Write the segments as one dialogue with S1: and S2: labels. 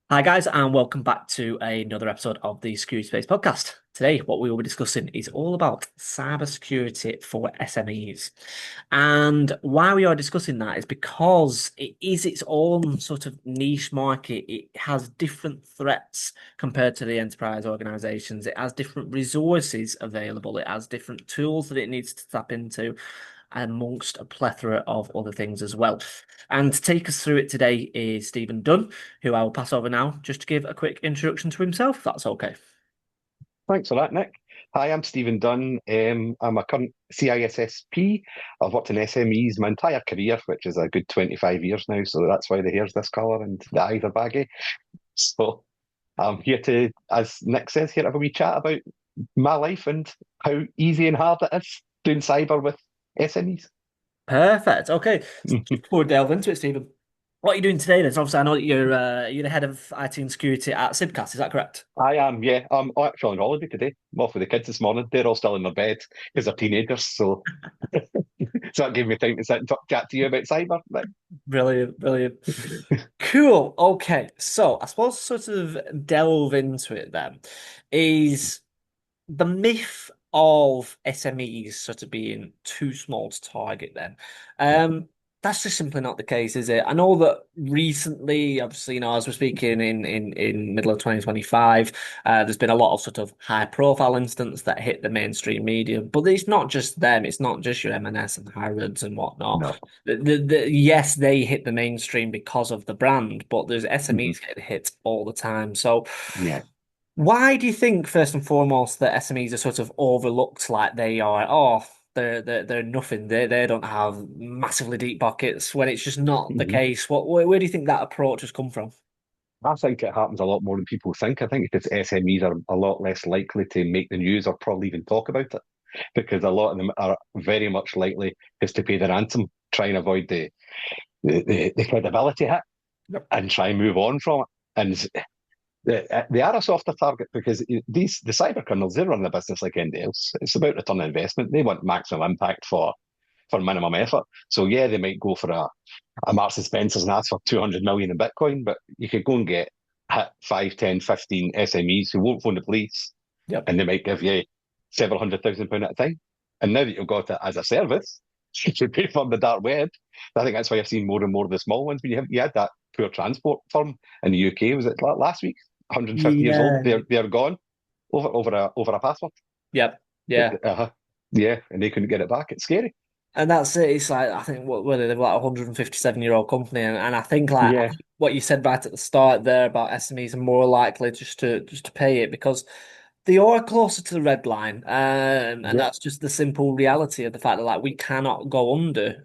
S1: Hi, guys, and welcome back to another episode of the Security Space podcast. Today, what we will be discussing is all about cybersecurity for SMEs. And why we are discussing that is because it is its own sort of niche market. It has different threats compared to the enterprise organizations. It has different resources available. It has different tools that it needs to tap into, amongst a plethora of other things as well. And to take us through it today is Stephen Dunn, who I will pass over now just to give a quick introduction to himself, if that's okay.
S2: Thanks for that, Nick. Hi, I'm Stephen Dunn. I'm a current CISSP. I've worked in SMEs my entire career, which is a good 25 years now. So that's why the hair's this colour and the eyes are baggy. So I'm here to, as Nick says, here to have a wee chat about my life and how easy and hard it is doing cyber with SMEs.
S1: Perfect. Okay. Just before we delve into it, Stephen, what are you doing today then? So obviously I know that you're the head of IT and security at Sibcas, is that correct?
S2: I am, yeah. I'm actually on holiday today. I'm off with the kids this morning. They're all still in their bed because they're teenagers. So, so that gave me time to sit and chat to you about cyber.
S1: Brilliant, brilliant. Cool. Okay. So I suppose sort of delve into it then is the myth of SMEs sort of being too small to target then. That's just simply not the case, is it? I know that recently, obviously, as we're speaking in middle of 2025, there's been a lot of sort of high profile incidents that hit the mainstream media, but it's not just them, it's not just your M&S and Harrods and whatnot.
S2: No.
S1: Yes, they hit the mainstream because of the brand, but there's
S2: Hmm.
S1: SMEs get hit all the time. So
S2: Yeah.
S1: why do you think, first and foremost, that SMEs are sort of overlooked like they are? Oh, they're nothing. They don't have massively deep pockets when it's just not the
S2: Hmm.
S1: case. Where do you think that approach has come from?
S2: I think it happens a lot more than people think. I think because SMEs are a lot less likely to make the news or probably even talk about it because a lot of them are very much likely just to pay the ransom, try and avoid the credibility hit
S1: Yep.
S2: and try and move on from it. And they are a softer target because the cyber criminals, they run the business like anything else. It's about return on investment. They want maximum impact for minimum effort. So yeah, they might go for a Marks and Spencer's and ask for 200 million in Bitcoin, but you could go and get hit 5, 10, 15 SMEs who won't phone the police
S1: Yep.
S2: and they might give you several £100,000 at a time. And now that you've got it as a service, you pay for the dark web. I think that's why I've seen more and more of the small ones. When you had that poor transport firm in the UK, was it last week? 150 years old,
S1: Yeah.
S2: they're gone over a password.
S1: Yep. Yeah.
S2: Uh-huh. Yeah, and they couldn't get it back. It's scary.
S1: And that's it. It's like I think what whether they're like a 157-year-old company, and I think like
S2: Yeah,
S1: what you said right at the start there about SMEs are more likely just to pay it because they are closer to the red line, and
S2: yeah.
S1: that's just the simple reality of the fact that like we cannot go under,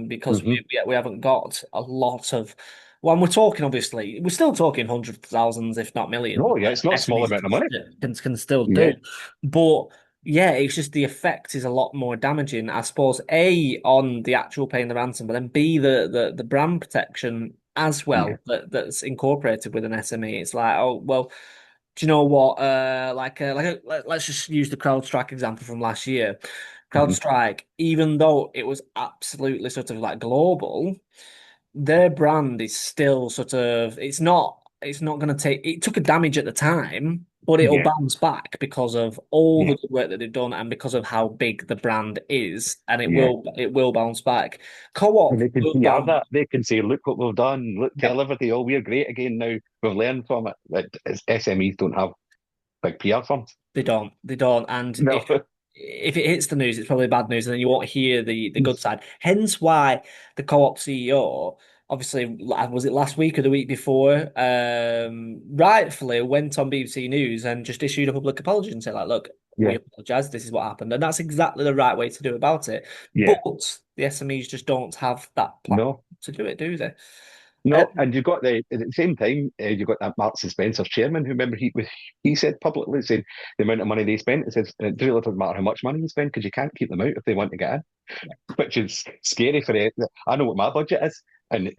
S1: because
S2: Hmm.
S1: we haven't got a lot of. When we're talking, obviously, we're still talking hundreds of thousands, if not millions,
S2: Oh, yeah, it's not a small
S1: SMEs
S2: amount of money.
S1: can still do,
S2: Yeah,
S1: but. Yeah, it's just the effect is a lot more damaging, I suppose. A, on the actual paying the ransom, but then B, the brand protection as
S2: yeah.
S1: well that's incorporated with an SME. It's like, oh well, do you know what? Let's just use the CrowdStrike example from last year.
S2: Hmm.
S1: CrowdStrike, even though it was absolutely sort of like global, their brand is still sort of it's not going to take it took a damage at the time, but it'll
S2: Yeah,
S1: bounce back because of all
S2: yeah,
S1: the good work that they've done and because of how big the brand is, and it
S2: yeah.
S1: will bounce back.
S2: And
S1: Co-op
S2: they can
S1: will
S2: PR
S1: bounce.
S2: that. They can say, look what we've done. Look, tell
S1: Yep,
S2: everybody, oh, we're great again now. We've learned from it. But SMEs don't have big PR firms.
S1: they don't, and
S2: No.
S1: if it hits the news, it's probably bad news, and then you won't hear the good side. Hence why the co-op CEO, obviously, was it last week or the week before, rightfully went on BBC News and just issued a public apology and said, like, look, we
S2: Yeah,
S1: apologize, this is what happened. And that's exactly the right way to do about it.
S2: yeah.
S1: But the SMEs just don't have that platform
S2: No.
S1: to do it, do they?
S2: No,
S1: Um,
S2: and you've got at the same time, you've got that Marks and Spencer chairman who remember he said publicly saying the amount of money they spent. It says it really doesn't matter how much money you spend because you can't keep them out if they want to get in, which is scary for it. I know what my budget is, and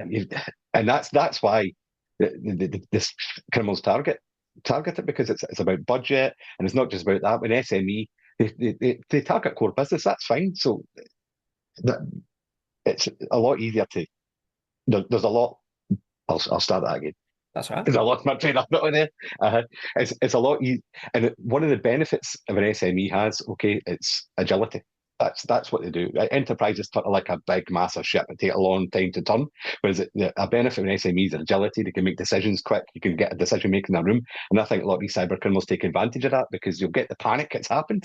S2: that's why this criminals target it because it's about budget and it's not just about that. When SME they target core business, that's fine. So that it's a lot easier to there's a lot. I'll start that again.
S1: That's right.
S2: Because I lost my train of thought on there. It's a lot easy, and one of the benefits of an SME has, okay, it's agility. That's what they do. Enterprises turn like a big, massive ship. It take a long time to turn. Whereas a benefit of an SME is agility. They can make decisions quick. You can get a decision making in a room. And I think a lot of these cyber criminals take advantage of that because you'll get the panic it's happened,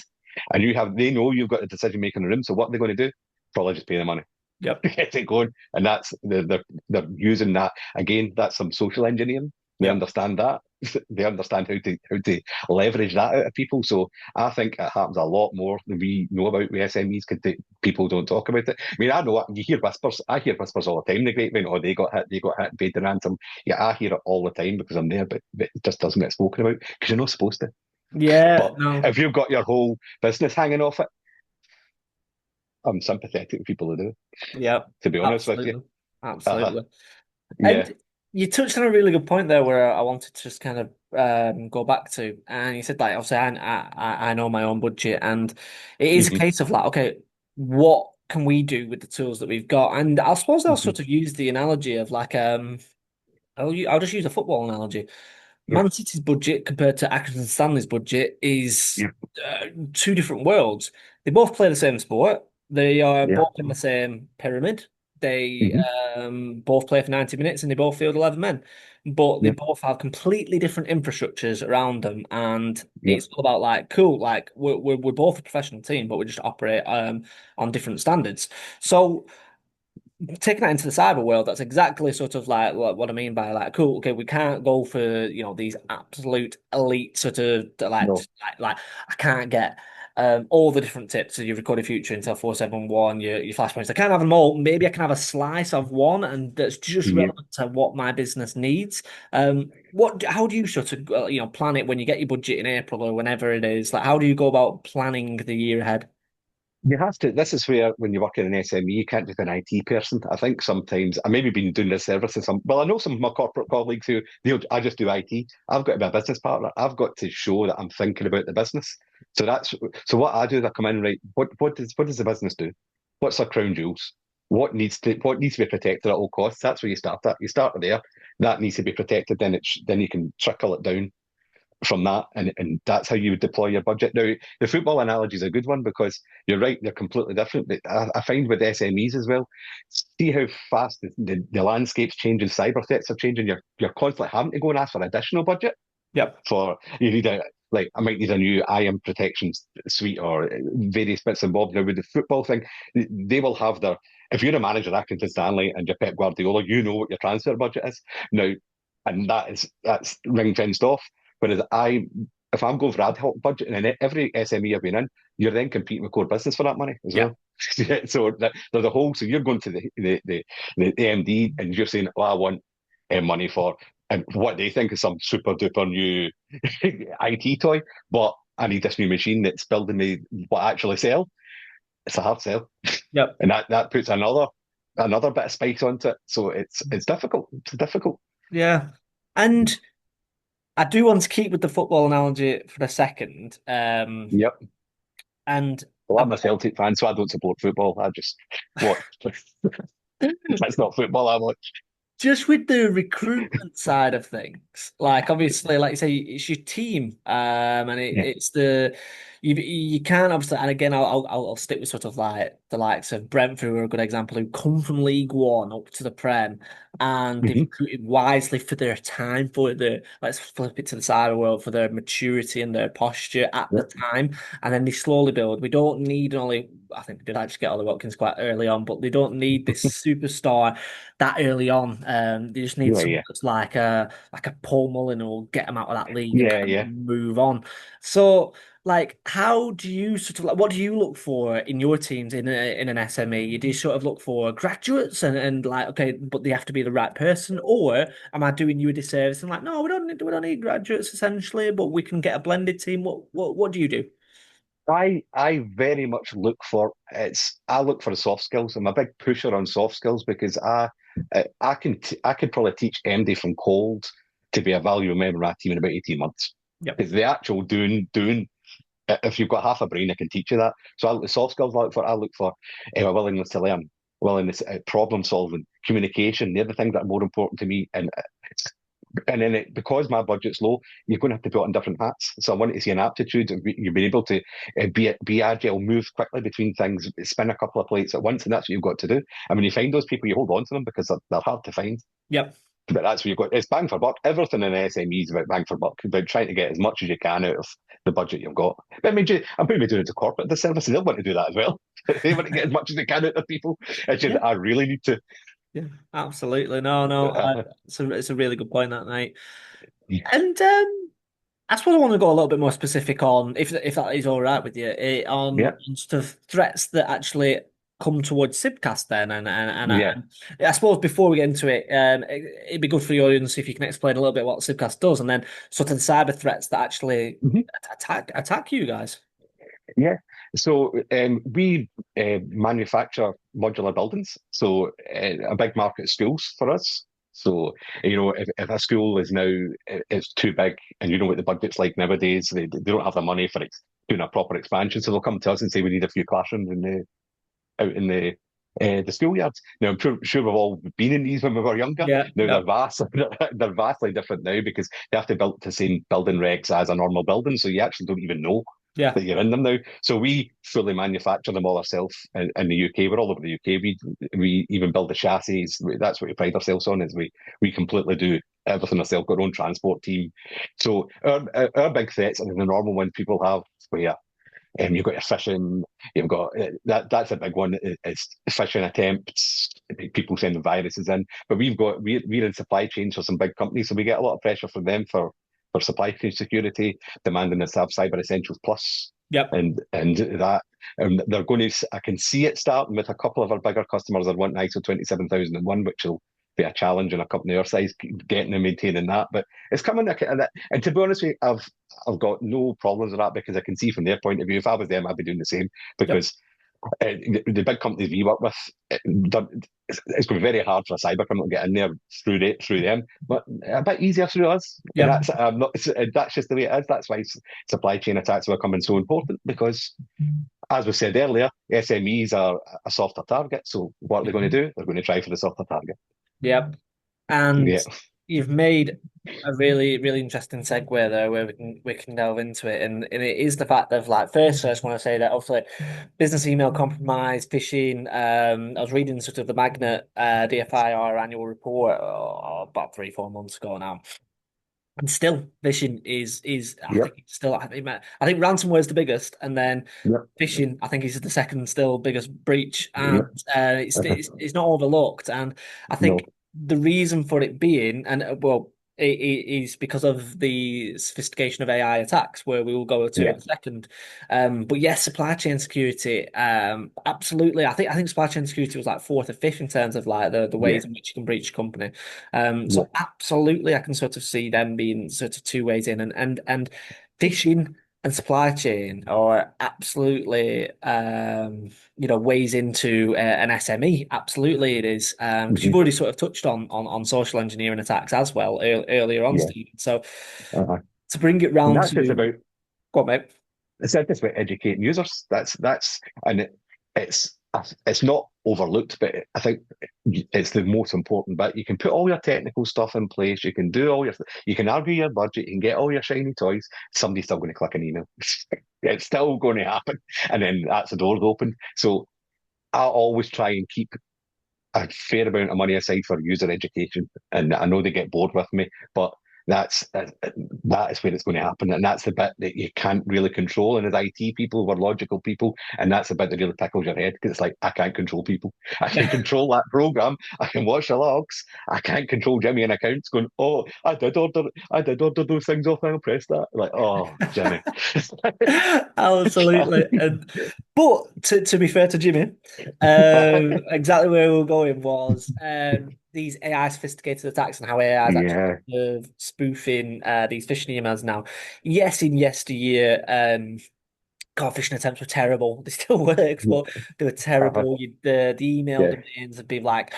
S2: and they know you've got the decision making in the room. So what are they going to do? Probably just pay the money
S1: Yep.
S2: to get it going. And they're using that again. That's some social engineering. They
S1: Yep.
S2: understand that. They understand how to leverage that out of people. So I think it happens a lot more than we know about with SMEs because people don't talk about it. I mean, I know you hear whispers. I hear whispers all the time in the grapevine. Oh, they got hit, paid the ransom. Yeah, I hear it all the time because I'm there, but it just doesn't get spoken about because you're not supposed to.
S1: Yeah.
S2: But
S1: No.
S2: if you've got your whole business hanging off it, I'm sympathetic with people who do.
S1: Yep.
S2: To be honest with you,
S1: Absolutely.
S2: uh-huh.
S1: Absolutely.
S2: Yeah.
S1: And you touched on a really good point there where I wanted to just kind of go back to. And you said that obviously I know my own budget, and it is a
S2: Hmm.
S1: case of like, okay, what can we do with the tools that we've got? And I suppose I'll
S2: Hmm.
S1: sort of use the analogy of like I'll just use a football analogy.
S2: Yeah.
S1: Man City's budget compared to Accrington Stanley's budget is
S2: Yeah.
S1: two different worlds. They both play the same sport. They are
S2: Yeah.
S1: both in the same pyramid. They
S2: Hmm.
S1: both play for 90 minutes and they both field 11 men. But they
S2: Yeah.
S1: both have completely different infrastructures around them. And
S2: Yeah.
S1: it's all about like, cool, like we're both a professional team, but we just operate on different standards. So taking that into the cyber world, that's exactly sort of like what I mean by like, cool, okay, we can't go for, these absolute elite sort of
S2: No.
S1: like I can't get all the different tips of your recorded future Intel 471, your flashpoints. I can't have them all. Maybe I can have a slice of one and that's just
S2: Yeah.
S1: relevant to what my business needs. How do you sort of plan it when you get your budget in April or whenever it is? Like how do you go about planning the year ahead?
S2: You have to. This is where, when you work in an SME, you can't just be an IT person. I think sometimes I maybe been doing this service to some. Well, I know some of my corporate colleagues who I just do IT. I've got to be a business partner. I've got to show that I'm thinking about the business. So what I do is I come in, right. What does the business do? What's our crown jewels? What needs to be protected at all costs? That's where you start at. You start there. That needs to be protected. Then you can trickle it down from that, and that's how you would deploy your budget. Now, the football analogy is a good one because you're right, they're completely different. But I find with SMEs as well, see how fast the landscape's changing, cyber threats are changing. You're constantly having to go and ask for additional budget
S1: Yep.
S2: for you need a like I might need a new IAM protection suite or various bits and bobs. Now with the football thing, they will have their. If you're a manager at Accrington Stanley and you're Pep Guardiola, you know what your transfer budget is now, and that's ring fenced off. Whereas if I'm going for ad hoc budget, and in every SME I've been in, you're then competing with core business for that money as
S1: Yeah.
S2: well. So there's a whole. So you're going to the MD and you're saying, "Oh, I want money for," and what they think is some super duper new IT toy, but I need this new machine that's building me what I actually sell. It's a hard sell,
S1: Yep.
S2: and that puts another bit of spice onto it. So it's difficult. It's difficult.
S1: Yeah. And I do want to keep with the football analogy for a second.
S2: Yep.
S1: And
S2: Well,
S1: I,
S2: I'm a Celtic fan, so I don't support football. I just watch. That's not football I watch.
S1: just with the recruitment side of things, like obviously, like you say, it's your team, and
S2: Yeah.
S1: it's you can't obviously, and again, I'll stick with sort of like the likes of Brentford, who are a good example, who come from League One up to the Prem, and they've
S2: Hmm.
S1: recruited wisely for their time, for the let's flip it to the cyber world, for their maturity and their posture at the
S2: Yep.
S1: time, and then they slowly build. We don't need only, I think they did actually get Ollie Watkins quite early on, but they don't need this superstar that early on. They just need
S2: Yeah,
S1: someone
S2: yeah,
S1: that's like a Paul Mullin who will get them out of that league and
S2: yeah,
S1: kind of
S2: yeah.
S1: move on. So, like, how do you sort of like what do you look for in your teams in an SME? Do you sort of look for graduates and like okay, but they have to be the right person, or am I doing you a disservice and like no, we don't need graduates essentially, but we can get a blended team. What do you do?
S2: I very much I look for the soft skills. I'm a big pusher on soft skills because I could probably teach MD from cold to be a valuable member of my team in about 18 months.
S1: Yep.
S2: Because the actual doing, if you've got half a brain, I can teach you that. So I look the soft skills I look for a willingness to learn, willingness problem solving, communication. They're the things that are more important to me. And and then because my budget's low, you're going to have to put on different hats. So I wanted to see an aptitude. You've been able to be agile, move quickly between things, spin a couple of plates at once, and that's what you've got to do. And when you find those people, you hold on to them because they're hard to find.
S1: Yep.
S2: But that's what you've got. It's bang for buck. Everything in SME is about bang for buck, about trying to get as much as you can out of the budget you've got. But I mean, I'm putting me doing it to corporate disservice, and they'll want to do that as well. They want to get as much as they can out of people. It's just,
S1: Yeah.
S2: I really need to.
S1: Yeah. Absolutely. No, no. It's a really good point, that, mate.
S2: Yeah.
S1: And I suppose I want to go a little bit more specific on, if that is all right with you, on sort of threats that actually come towards Sibcas then,
S2: Yeah.
S1: and I suppose before we get into it, it'd be good for the audience if you can explain a little bit what Sibcas does, and then sort of the cyber threats that actually
S2: Mhm.
S1: attack you guys.
S2: Yeah. So we manufacture modular buildings. So a big market schools for us. So if a school is now it's too big, and you know what the budget's like nowadays, they don't have the money for doing a proper expansion. So they'll come to us and say we need a few classrooms out in the schoolyards. Now I'm sure we've all been in these when we were younger.
S1: Yeah,
S2: Now
S1: yeah,
S2: they're vastly different now because they have to build the same building regs as a normal building, so you actually don't even know
S1: yeah,
S2: that you're in them now. So we fully manufacture them all ourselves in the UK. We're all over the UK. We even build the chassis. That's what we pride ourselves on, is we completely do everything ourselves. Got our own transport team. So our big threats are the normal ones people have, where you've got your phishing, you've got that's a big one. It's phishing attempts, people sending viruses in. But we're in supply chains for some big companies, so we get a lot of pressure from them for supply chain security, demanding us to have Cyber Essentials Plus,
S1: yep,
S2: and that. And they're going to. I can see it starting with a couple of our bigger customers that want ISO 27001, which will be a challenge in a company our size getting and maintaining that. But it's coming, and to be honest with you, I've got no problems with that because I can see from their point of view. If I was them, I'd be doing the same
S1: yep,
S2: because the big companies we work with, it's going to be very hard for a cyber criminal to get in there through them, but a bit easier through us. And
S1: yep.
S2: that's just the way it is. That's why supply chain attacks are becoming so important because, as we said earlier, SMEs are a softer target. So what are they going to do? They're going to try for the softer target.
S1: Yep. And
S2: Yeah.
S1: you've made a really, really interesting segue there where we can delve into it. And it is the fact of, like, first I just want to say that obviously business email compromise, phishing, I was reading sort of the Magnet DFI, our annual report, about 3-4 months ago now. And still phishing is I
S2: Yep.
S1: think it's still I think ransomware is the biggest, and then
S2: Yep.
S1: phishing I think is the second still biggest breach, and
S2: Yep.
S1: it's not overlooked. And I think
S2: No.
S1: the reason for it being, and well, it is because of the sophistication of AI attacks, where we will go to
S2: Yeah.
S1: in a second. But yes, supply chain security, absolutely. I think supply chain security was like fourth or fifth in terms of like the
S2: Yeah.
S1: ways in which you can breach a company.
S2: Yeah.
S1: So absolutely, I can sort of see them being sort of two ways in, and phishing and supply chain are absolutely ways into an SME. Absolutely, it is, because you've
S2: Hmm.
S1: already sort of touched on social engineering attacks as well earlier on,
S2: Yeah.
S1: Stephen. So
S2: Uh-huh.
S1: to bring it
S2: And
S1: round
S2: that's just
S1: to
S2: about
S1: go on, mate.
S2: it's just about educating users. That's and it's it's not overlooked, but I think it's the most important bit. You can put all your technical stuff in place. You can do you can argue your budget. You can get all your shiny toys. Somebody's still going to click an email. It's still going to happen, and then that's the door's open. So I always try and keep a fair amount of money aside for user education. And I know they get bored with me, but that is where it's going to happen, and that's the bit that you can't really control. And as IT people, we're logical people, and that's the bit that really tickles your head because it's like I can't control people. I can control that program. I can watch the logs. I can't control Jimmy in accounts going, "Oh, I did order those things off. I'll press that." Like, oh, Jimmy.
S1: Absolutely. But to be fair to Jimmy, exactly where we were going was these AI sophisticated attacks and how AI is actually
S2: Yeah.
S1: sort of spoofing these phishing emails now. Yes, in yesteryear, God, phishing attempts were terrible. They still works, but they were
S2: Uh-huh.
S1: terrible. The email
S2: Yeah.
S1: domains would be like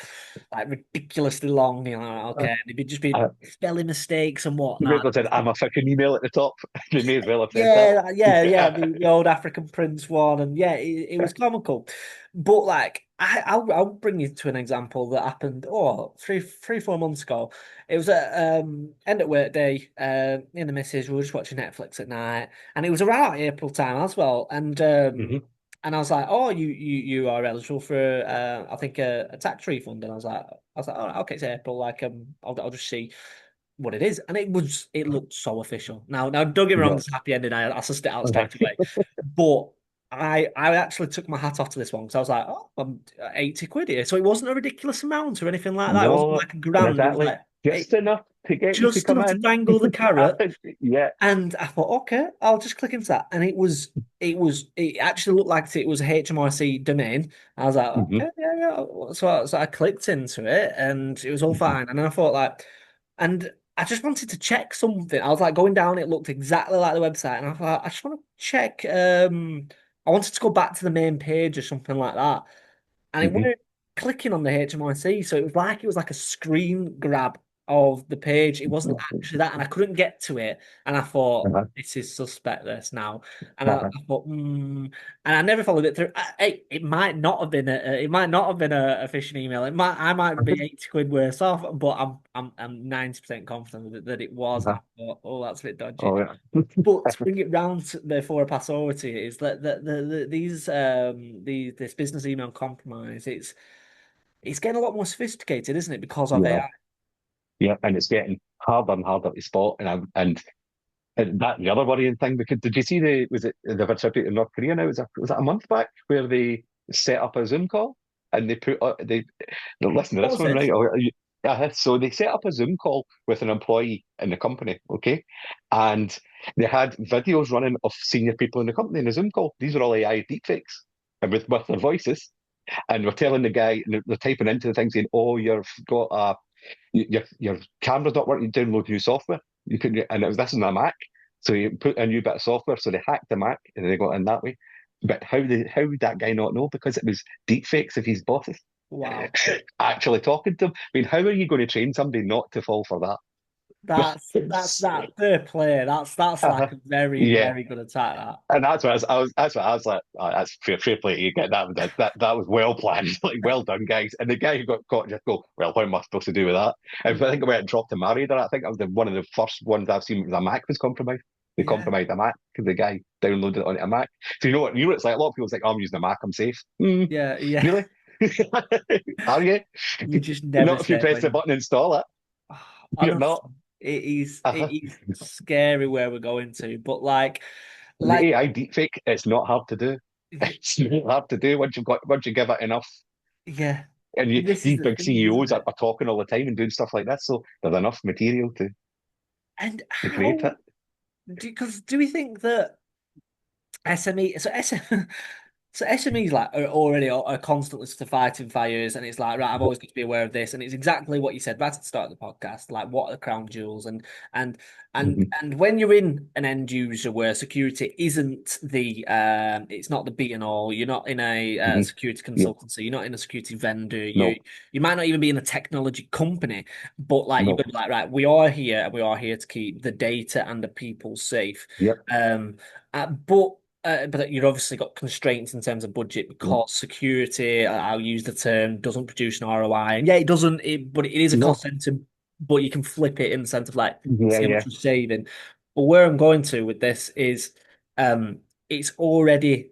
S1: ridiculously long. You know, okay, they'd be just be
S2: Uh,
S1: spelling mistakes and
S2: you may as
S1: whatnot.
S2: well said, I'm a fucking email at the top. They may as well have said
S1: Yeah, yeah, yeah.
S2: that.
S1: The old African Prince one, and yeah, it was comical. But like, I'll bring you to an example that happened 4 months ago. It was at end of work day. Me and the missus we were just watching Netflix at night, and it was around April time as well.
S2: Hmm.
S1: And I was like, oh, you are eligible for I think a tax refund. And I was like, oh, okay, it's April. Like I'll just see what it is. And it looked so official. Now don't get me wrong,
S2: Yeah.
S1: it's a happy ending. I sussed it out
S2: Uh-huh.
S1: straight away, but. I actually took my hat off to this one because I was like, oh, I'm 80 quid here. So it wasn't a ridiculous amount or anything like that. It wasn't
S2: No,
S1: like a grand. It was
S2: exactly.
S1: like
S2: Just
S1: it,
S2: enough to get you to
S1: just
S2: come
S1: enough to
S2: in.
S1: dangle the carrot.
S2: Yeah.
S1: And I thought, okay, I'll just click into that. And it actually looked like it was a HMRC domain. I was like,
S2: Hmm.
S1: okay, yeah, yeah. So I clicked into it and it was all
S2: Hmm.
S1: fine. And then I thought and I just wanted to check something. I was like going down, it looked exactly like the website. And I thought, I just want to check, I wanted to go back to the main page or something like that. And it
S2: Hmm.
S1: weren't clicking on the HMRC. So it was like a screen grab of the page. It wasn't actually that, and I couldn't get to it. And I thought,
S2: Uh-huh.
S1: this is suspect, this now. And I
S2: Uh-huh.
S1: thought, and I never followed it through. It might not have been it might not have been a phishing email. I might be 80 quid worse off, but I'm 90% confident that it was. And
S2: Uh-huh.
S1: I thought, oh, that's a bit dodgy.
S2: Oh, yeah.
S1: But to bring it round to, before I pass over to you is that this business email compromise it's getting a lot more sophisticated, isn't it? Because of
S2: Yeah.
S1: AI.
S2: Yeah. And it's getting harder and harder to spot. And that the other worrying thing, because did you see was it the virtual in North Korea now? Was that a month back where they set up a Zoom call and they put they listen to
S1: What
S2: this
S1: was
S2: one,
S1: this?
S2: right? Yeah, so they set up a Zoom call with an employee in the company, okay? And they had videos running of senior people in the company in the Zoom call. These are all AI deepfakes and with their voices. And we're telling the guy, and they're typing into the thing saying, "Oh, you've got your camera's not working. Download new software. You can, and it was this on a Mac, so you put a new bit of software. So they hacked the Mac and they got in that way. But how would that guy not know? Because it was deep fakes of his bosses
S1: Wow.
S2: actually talking to him. I mean, how are you going to train somebody not to fall for that?
S1: That's fair play. That's like
S2: Uh-huh.
S1: a very,
S2: Yeah.
S1: very good attack, that.
S2: And that's what I was like. Oh, that's fair play. You get that was well planned, like well done, guys. And the guy who got caught just go, well, what am I supposed to do with that? And I think I went and dropped a married her. I think that was one of the first ones I've seen was a Mac was compromised. They
S1: Yeah.
S2: compromised a Mac because the guy downloaded it onto a Mac. So you know what it's like. A lot of people's like, oh, I'm using a Mac, I'm safe.
S1: Yeah, yeah.
S2: Really? Are you?
S1: You just never
S2: Not if you
S1: say
S2: press the
S1: when.
S2: button and install it. You're not.
S1: Honestly, it
S2: Uh-huh.
S1: is scary where we're going to. But like
S2: The AI deepfake, it's not hard to do. It's not hard to do once you give it enough.
S1: yeah.
S2: And
S1: This is
S2: these
S1: the
S2: big
S1: thing, isn't
S2: CEOs are,
S1: it?
S2: are talking all the time and doing stuff like this, so there's enough material
S1: And
S2: to create
S1: how
S2: it.
S1: because do we think that SME so SM so SMEs like are constantly sort of fighting fires, and it's like, right, I've always got to be aware of this, and it's exactly what you said right at the start of the podcast, like what are the crown jewels, and
S2: Hmm.
S1: and when you're in an end user where security isn't the it's not the be and all, you're not in a
S2: Hmm.
S1: security
S2: Yeah.
S1: consultancy, you're not in a security vendor,
S2: No.
S1: you might not even be in a technology company, but like you've got
S2: No.
S1: to be like, right, we are here and we are here to keep the data and the people safe.
S2: Yep.
S1: Um, but you've obviously got constraints in terms of budget
S2: Yep.
S1: because security, I'll use the term, doesn't produce an ROI. And yeah, it doesn't, but it is a cost
S2: No.
S1: center, but you can flip it in the sense of like,
S2: Yeah.
S1: see how much
S2: Yeah.
S1: you're saving. But where I'm going to with this is it's already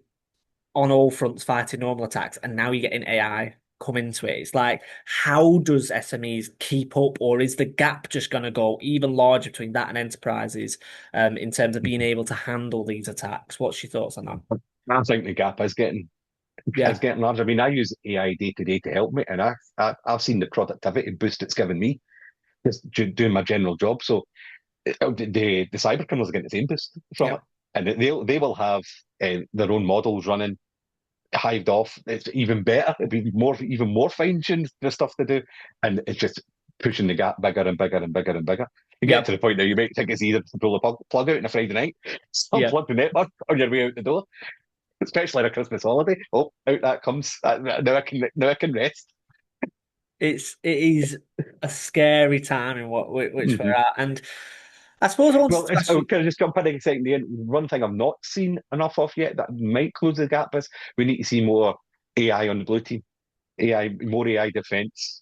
S1: on all fronts fighting normal attacks, and now you're getting AI come into it. It's like, how does SMEs keep up, or is the gap just going to go even larger between that and enterprises in terms of being able to handle these attacks? What's your thoughts on that?
S2: I think the gap is
S1: Yeah,
S2: getting larger. I mean, I use AI day to day to help me, and I've seen the productivity boost it's given me just doing my general job. So the cybercriminals are getting the same boost from
S1: yeah,
S2: it, and they will have their own models running hived off. It's even better. It'd be even more fine-tuned the stuff to do, and it's just pushing the gap bigger and bigger and bigger and bigger. You get
S1: yeah,
S2: to the point now you might think it's either to pull the plug out on a Friday night,
S1: yeah.
S2: unplug the network on your way out the door, especially on a Christmas holiday. Oh, out that comes. Now I can rest.
S1: It is a scary time in which we're
S2: Hmm.
S1: at, and I suppose I wanted
S2: Well,
S1: to ask you.
S2: can I just jump in a second? One thing I've not seen enough of yet that might close the gap is we need to see more AI on the blue team. AI, more AI defense,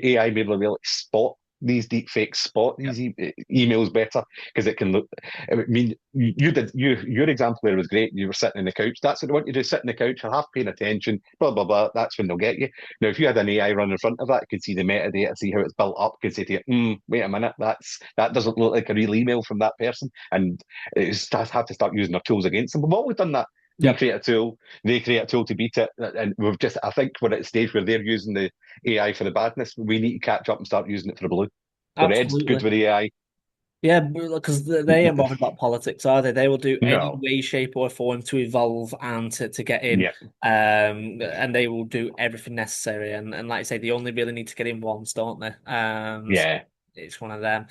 S2: AI made be able to spot these deep fakes, spot
S1: Yeah,
S2: these emails better because it can look. I mean, you did your example there was great. You were sitting on the couch. That's what they want you to do: sit on the couch, half paying attention. Blah blah blah. That's when they'll get you. Now, if you had an AI run in front of that, it could see the metadata, see how it's built up, could say to you, "Wait a minute, that doesn't look like a real email from that person," and it's have to start using our tools against them. We've always done that. We
S1: yeah,
S2: create a tool, they create a tool to beat it, and we've just, I think, we're at a stage where they're using the AI for the badness. We need to catch up and start using it for the blue. The red's good
S1: absolutely.
S2: with AI.
S1: Yeah, because they ain't bothered about politics, are they? They will do any
S2: No.
S1: way, shape, or form to evolve and to get in.
S2: Yeah.
S1: And they will do everything necessary. And like I say, they only really need to get in once, don't they? So
S2: Yeah.
S1: it's one of them.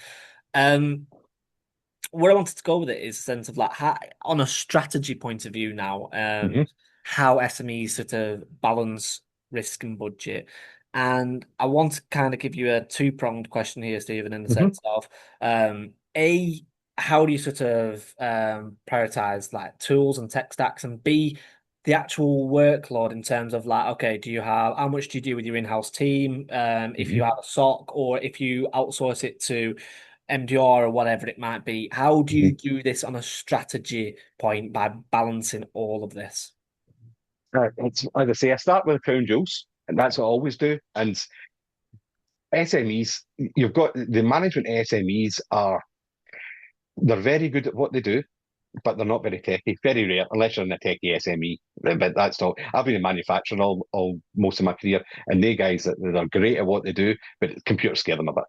S1: Um, where I wanted to go with it is a sense of like how, on a strategy point of view now,
S2: Hmm.
S1: how SMEs sort of balance risk and budget. And I want to kind of give you a two-pronged question here, Stephen, in the
S2: Hmm.
S1: sense of A, how do you sort of prioritize like tools and tech stacks, and B, the actual workload in terms of like, okay, do you have how much do you do with your in-house team? If
S2: Hmm.
S1: you have a SOC or if you outsource it to MDR or whatever it might be. How do
S2: Hmm.
S1: you do this on a strategy point by balancing all of this?
S2: It's like I say, I start with the crown jewels, and that's what I always do. And SMEs, you've got the management SMEs are they're very good at what they do, but they're not very techy. Very rare, unless you're in a techie SME. But that's not. I've been in manufacturing all most of my career, and they guys that they're great at what they do, but computers scare them a bit.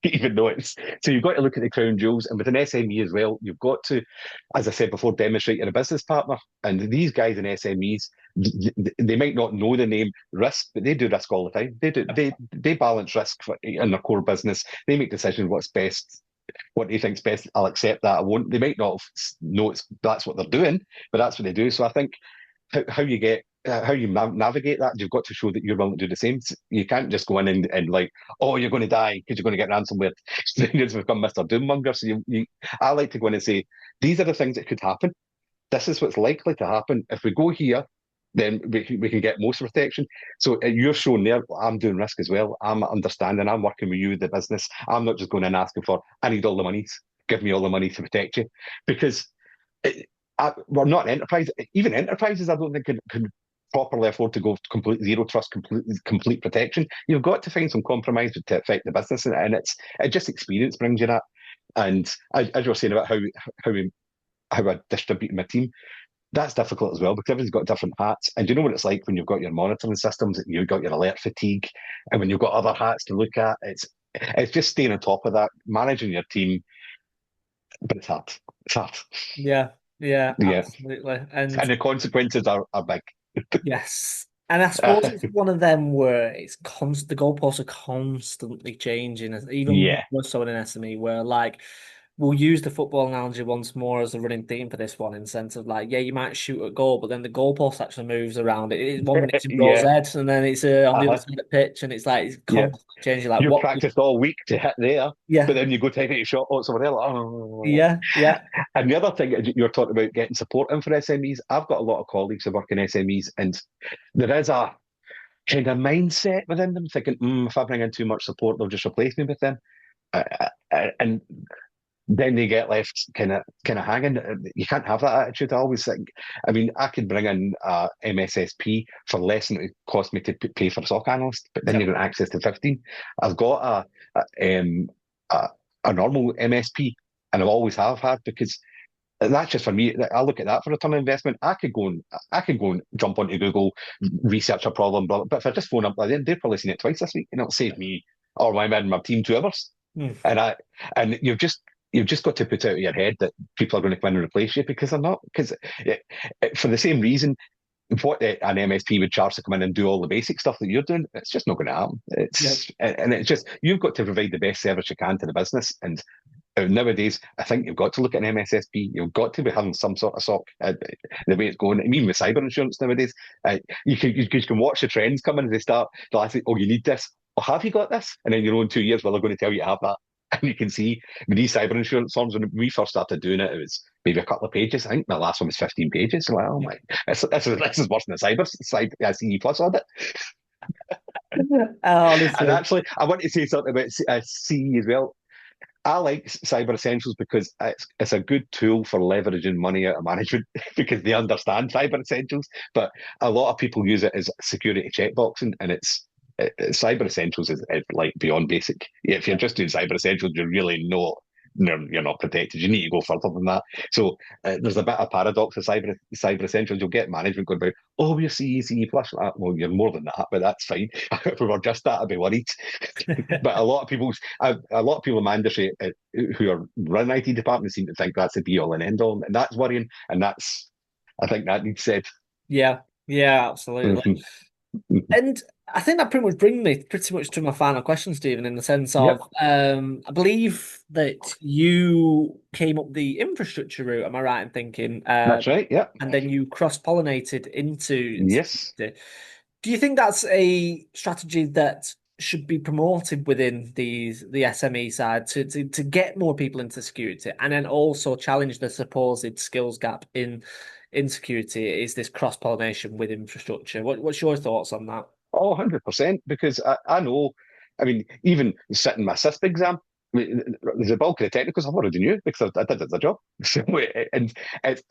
S2: Even though it's so, you've got to look at the crown jewels, and with an SME as well, you've got to, as I said before, demonstrate you're a business partner. And these guys in SMEs, they might not know the name risk, but they do risk all the time. They balance risk in their core business. They make decisions what's best, what he thinks best. I'll accept that. I won't. They might not know that's what they're doing, but that's what they do. So I think how you get how you navigate that, you've got to show that you're willing to do the same. You can't just go in and like, oh, you're going to die because you're going to get ransomware. It's become Mr. Doommonger. So I like to go in and say, these are the things that could happen. This is what's likely to happen. If we go here, then we can get most protection. So you're showing there, I'm doing risk as well. I'm understanding. I'm working with you, the business. I'm not just going in asking for, I need all the money. Give me all the money to protect you. Because it, we're not an enterprise. Even enterprises, I don't think can properly afford to go complete zero trust, complete protection. You've got to find some compromise to affect the business, and it just experience brings you that. And as you were saying about how we how I distribute my team, that's difficult as well because everyone's got different hats. And you know what it's like when you've got your monitoring systems, you've got your alert fatigue, and when you've got other hats to look at, it's just staying on top of that, managing your team, but it's hard. It's hard.
S1: Yeah, yeah,
S2: Yeah.
S1: absolutely. And
S2: And the consequences are big.
S1: yes. And I suppose it's one of them where it's the goalposts are constantly changing, even
S2: Yeah.
S1: more so in an SME, where like we'll use the football analogy once more as a running theme for this one, in the sense of like, yeah, you might shoot a goal, but then the goalpost actually moves around. One minute it's in row
S2: Yeah.
S1: Z, and then it's on the other
S2: Uh-huh.
S1: side of the pitch, and it's like it's
S2: Yeah.
S1: constantly changing. Like
S2: You've
S1: what?
S2: practiced all week to hit there, but
S1: Yeah,
S2: then you go to hit a shot, oh, it's over there. Like, oh.
S1: yeah, yeah,
S2: And the other thing you're talking about getting support in for SMEs, I've got a lot of colleagues who work in SMEs, and there is a kind of mindset within them thinking, if I bring in too much support, they'll just replace me with them. And then they get left kind of hanging. You can't have that attitude. I always think. I mean, I could bring in a MSSP for less than it would cost me to pay for a SOC analyst, but then
S1: yeah,
S2: you've got access to 15. I've got a, a normal MSP, and I always have had because that's just for me. I look at that for return on investment. I could go and jump onto Google, research a problem, but if I just phone up, they've probably seen it twice this week, and it'll save me or my team 2 hours.
S1: mm,
S2: And you've just got to put out of your head that people are going to come in and replace you because they're not. Because for the same reason, what an MSP would charge to come in and do all the basic stuff that you're doing, it's just not going to happen.
S1: yeah,
S2: It's just you've got to provide the best service you can to the business. And nowadays, I think you've got to look at an MSSP. You've got to be having some sort of SOC. The way it's going, I mean, with cyber insurance nowadays, you can watch the trends coming as they start. They'll ask you, "Oh, you need this. Well, have you got this?" And then you know in 2 years, well, they're going to tell you to have that. And you can see with these cyber insurance forms, when we first started doing it, it was maybe a couple of pages. I think my last one was 15 pages. So like, oh
S1: yeah.
S2: my, this is worse than the cyber CE plus audit. And
S1: Honestly.
S2: actually, I want to say something about CE as well. I like Cyber Essentials because it's a good tool for leveraging money out of management because they understand Cyber Essentials. But a lot of people use it as security checkboxing, and Cyber Essentials is like beyond basic. If you're just doing Cyber Essentials, you're really not. You're not protected. You need to go further than that. So there's a bit of paradox of Cyber Essentials. You'll get management going about, oh, we're CE plus. Well, you're more than that, but that's fine. If we were just that, I'd be worried. But a lot of people in my industry who are run IT departments seem to think that's the be all and end all, and that's worrying. And I think that needs said.
S1: Yeah, yeah, absolutely.
S2: Mhm.
S1: And I think that pretty much brings me pretty much to my final question, Stephen, in the sense
S2: Yep,
S1: of I believe that you came up the infrastructure route, am I right in thinking?
S2: that's right. Yep,
S1: And then you cross-pollinated into
S2: yes.
S1: security. Do you think that's a strategy that should be promoted within the SME side to get more people into security and then also challenge the supposed skills gap in security is this cross-pollination with infrastructure? What's your thoughts on that?
S2: Oh, 100%. Because I know, I mean, even sitting my SISP exam, I mean, there's a bulk of the technicals I've already knew because I did it as a job. So, and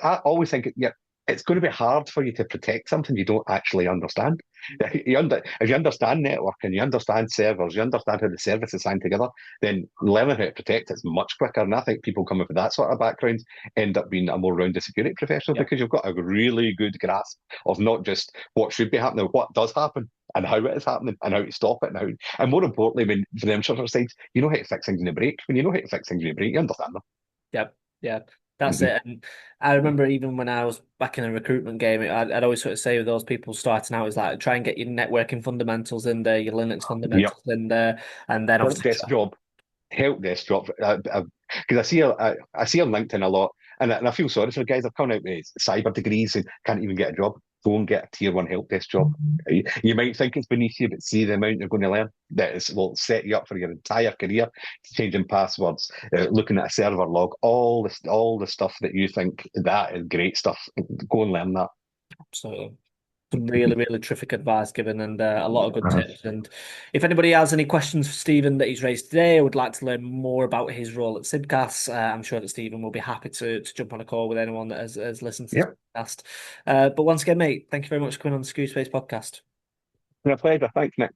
S2: I always think, yeah, it's going to be hard for you to protect something you don't actually understand. If you understand network and you understand servers, you understand how the services hang together, then learning how to protect it's much quicker. And I think people coming from that sort of background end up being a more rounded security professional
S1: Yeah.
S2: because you've got a really good grasp of not just what should be happening, what does happen, and how it is happening, and how to stop it, and more importantly, when for the infrastructure side, you know how to fix things in the break. When you know how to fix things in the break, you understand them.
S1: Yeah, yeah, that's
S2: Mhm.
S1: it. And I remember even when I was back in the recruitment game, I'd always sort of say with those people starting out is like try and get your networking fundamentals in there, your Linux
S2: Yep.
S1: fundamentals in there, and then
S2: Help
S1: obviously
S2: desk job. Help desk job. Because I see on LinkedIn a lot, and I feel sorry for the guys that are coming out with cyber degrees and can't even get a job. Go and get a tier one help desk job. You might think it's beneath you, but see the amount you're going to learn. That is will set you up for your entire career. Changing passwords, looking at a server log, all the stuff that you think that is great stuff. Go and learn that.
S1: so some really, really terrific advice given and a lot of good tips. And if anybody has any questions for Stephen that he's raised today, or would like to learn more about his role at Sibcas, I'm sure that Stephen will be happy to jump on a call with anyone that has listened to this
S2: Yep.
S1: podcast. But once again, mate, thank you very much for coming on the Screw Space podcast.
S2: Been a pleasure. Thanks, Nick.